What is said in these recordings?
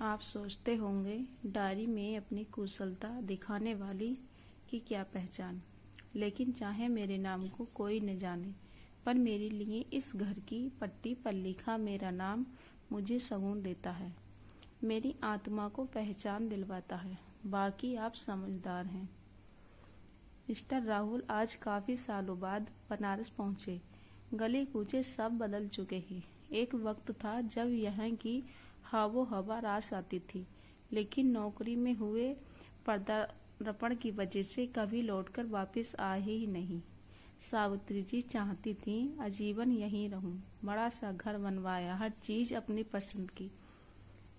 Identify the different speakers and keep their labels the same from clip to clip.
Speaker 1: आप सोचते होंगे डायरी में अपनी कुशलता दिखाने वाली की क्या पहचान। लेकिन चाहे मेरे नाम को कोई न जाने, पर मेरे लिए इस घर की पट्टी पर लिखा मेरा नाम मुझे सुकून देता है, मेरी आत्मा को पहचान दिलवाता है। बाकी आप समझदार हैं। मिस्टर राहुल आज काफी सालों बाद बनारस पहुंचे। गली कूचे सब बदल चुके हैं। एक वक्त था जब यहाँ की हवो हवा रास आती थी, लेकिन नौकरी में हुए पदार्पण की वजह से कभी लौटकर वापस आए ही नहीं। सावित्री जी चाहती थी आजीवन यहीं रहूं। बड़ा सा घर बनवाया, हर चीज अपनी पसंद की।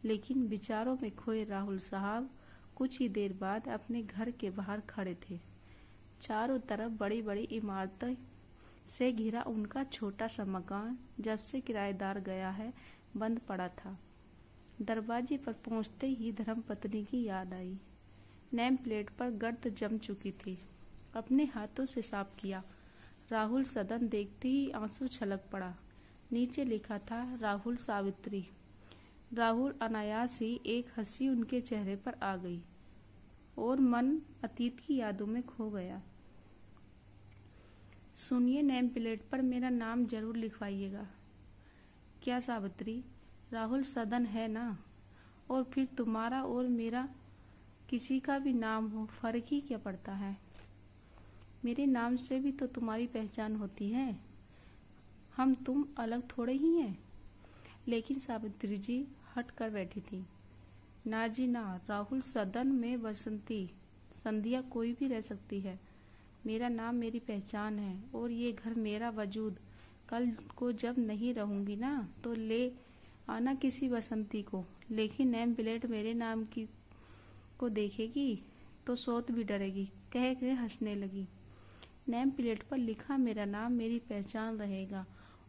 Speaker 1: लेकिन विचारों में खोए राहुल साहब कुछ ही देर बाद अपने घर के बाहर खड़े थे। चारों तरफ बड़ी बड़ी इमारतें से घिरा उनका छोटा सा मकान जब से किराएदार गया है बंद पड़ा था। दरवाजे पर पहुंचते ही धर्मपत्नी की याद आई। नेम प्लेट पर गर्द जम चुकी थी। अपने हाथों से साफ किया। राहुल सदन देखते ही आंसू छलक पड़ा। नीचे लिखा था राहुल सावित्री। राहुल अनायास ही एक हंसी उनके चेहरे पर आ गई और मन अतीत की यादों में खो गया। सुनिए, नेम प्लेट पर मेरा नाम जरूर लिखवाइएगा। क्या सावित्री? राहुल सदन है ना? और फिर तुम्हारा और मेरा किसी का भी नाम हो, फर्क ही क्या पड़ता है? मेरे नाम से भी तो तुम्हारी पहचान होती है। हम तुम अलग थोड़े ही हैं। लेकिन सावित्री जी हट कर बैठी थी। ना जी ना, राहुल सदन में बसंती संध्या कोई भी रह सकती है। मेरा नाम मेरी पहचान है और ये घर मेरा वजूद। कल को जब नहीं रहूंगी ना तो ले आना किसी बसंती को। लेकिन नेम प्लेट मेरे नाम की को देखेगी तो सौत भी डरेगी, कह के हंसने लगी। नेम प्लेट पर लिखा मेरा नाम मेरी पहचान रहेगा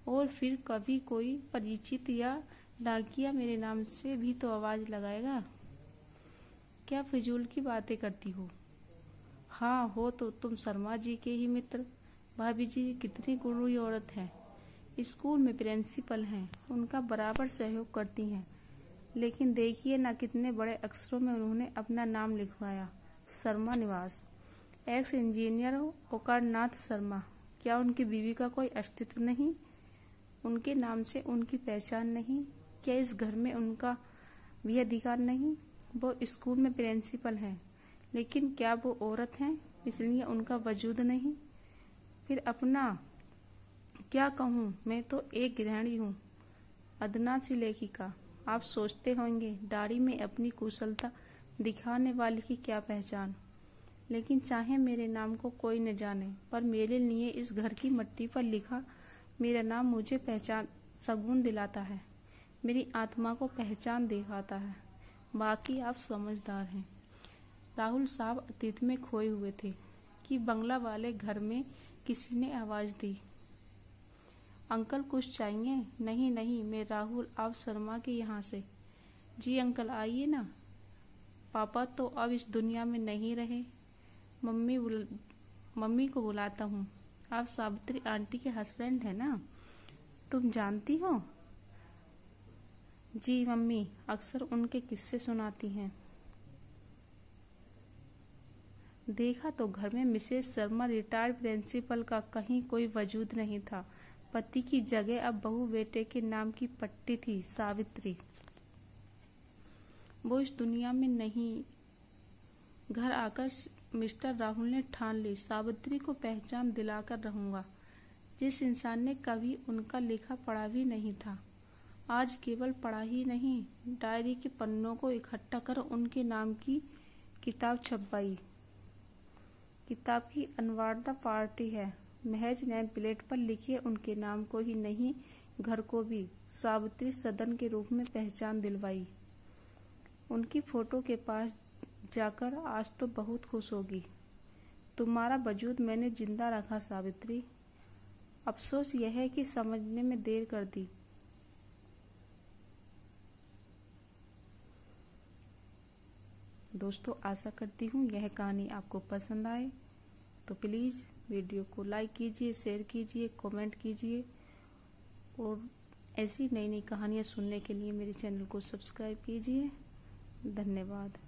Speaker 1: और फिर कभी कोई परिचित या डाकिया मेरे नाम से भी तो आवाज लगाएगा। क्या फिजूल की बातें करती हो? हाँ हो तो तुम शर्मा जी के ही मित्र। भाभी जी कितनी गुणी औरत है। स्कूल में प्रिंसिपल हैं, उनका बराबर सहयोग करती हैं। लेकिन देखिए ना कितने बड़े अक्षरों में उन्होंने अपना नाम लिखवाया, शर्मा निवास। Ex engineer Okarnath Sharma. क्या उनकी बीवी का कोई अस्तित्व नहीं? उनके नाम से उनकी पहचान नहीं? क्या इस घर में उनका भी अधिकार नहीं? वो स्कूल में प्रिंसिपल हैं, लेकिन क्या वो औरत हैं इसलिए उनका वजूद नहीं? फिर अपना क्या कहूँ, मैं तो एक गृहिणी हूँ, अदना सी लेखिका। आप सोचते होंगे डायरी में अपनी कुशलता दिखाने वाली की क्या पहचान। लेकिन चाहे मेरे नाम को कोई न जाने, पर मेरे लिए इस घर की मट्टी पर लिखा मेरा नाम मुझे पहचान सुकून दिलाता है, मेरी आत्मा को पहचान दिखाता है। बाकी आप समझदार हैं। राहुल साहब अतीत में खोए हुए थे कि बंगला वाले घर में किसी ने आवाज दी, अंकल कुछ चाहिए? नहीं नहीं, मैं राहुल, आप शर्मा के यहाँ से। जी अंकल आइए ना। पापा तो अब इस दुनिया में नहीं रहे। मम्मी को बुलाता हूँ। आप सावित्री आंटी के हस्बैंड है ना? तुम जानती हो? जी मम्मी अक्सर उनके किस्से सुनाती हैं। देखा तो घर में मिसेस शर्मा रिटायर्ड प्रिंसिपल का कहीं कोई वजूद नहीं था। पति की जगह अब बहू बेटे के नाम की पट्टी थी, सावित्री। वो इस दुनिया में नहीं। घर आकर मिस्टर राहुल ने ठान ली, सावित्री को पहचान दिलाकर रहूंगा। जिस इंसान ने कभी उनका लिखा पढ़ा भी नहीं था, आज केवल पढ़ा ही नहीं, डायरी के पन्नों को इकट्ठा कर उनके नाम की किताब छपवाई। किताब की अनवार्ता पार्टी है। महज नेम प्लेट पर लिखे उनके नाम को ही नहीं, घर को भी सावित्री सदन के रूप में पहचान दिलवाई। उनकी फोटो के पास जाकर आज तो बहुत खुश होगी। तुम्हारा वजूद मैंने जिंदा रखा सावित्री। अफसोस यह है कि समझने में देर कर दी। दोस्तों आशा करती हूँ यह कहानी आपको पसंद आए, तो प्लीज़ वीडियो को लाइक कीजिए, शेयर कीजिए, कमेंट कीजिए और ऐसी नई नई कहानियाँ सुनने के लिए मेरे चैनल को सब्सक्राइब कीजिए। धन्यवाद।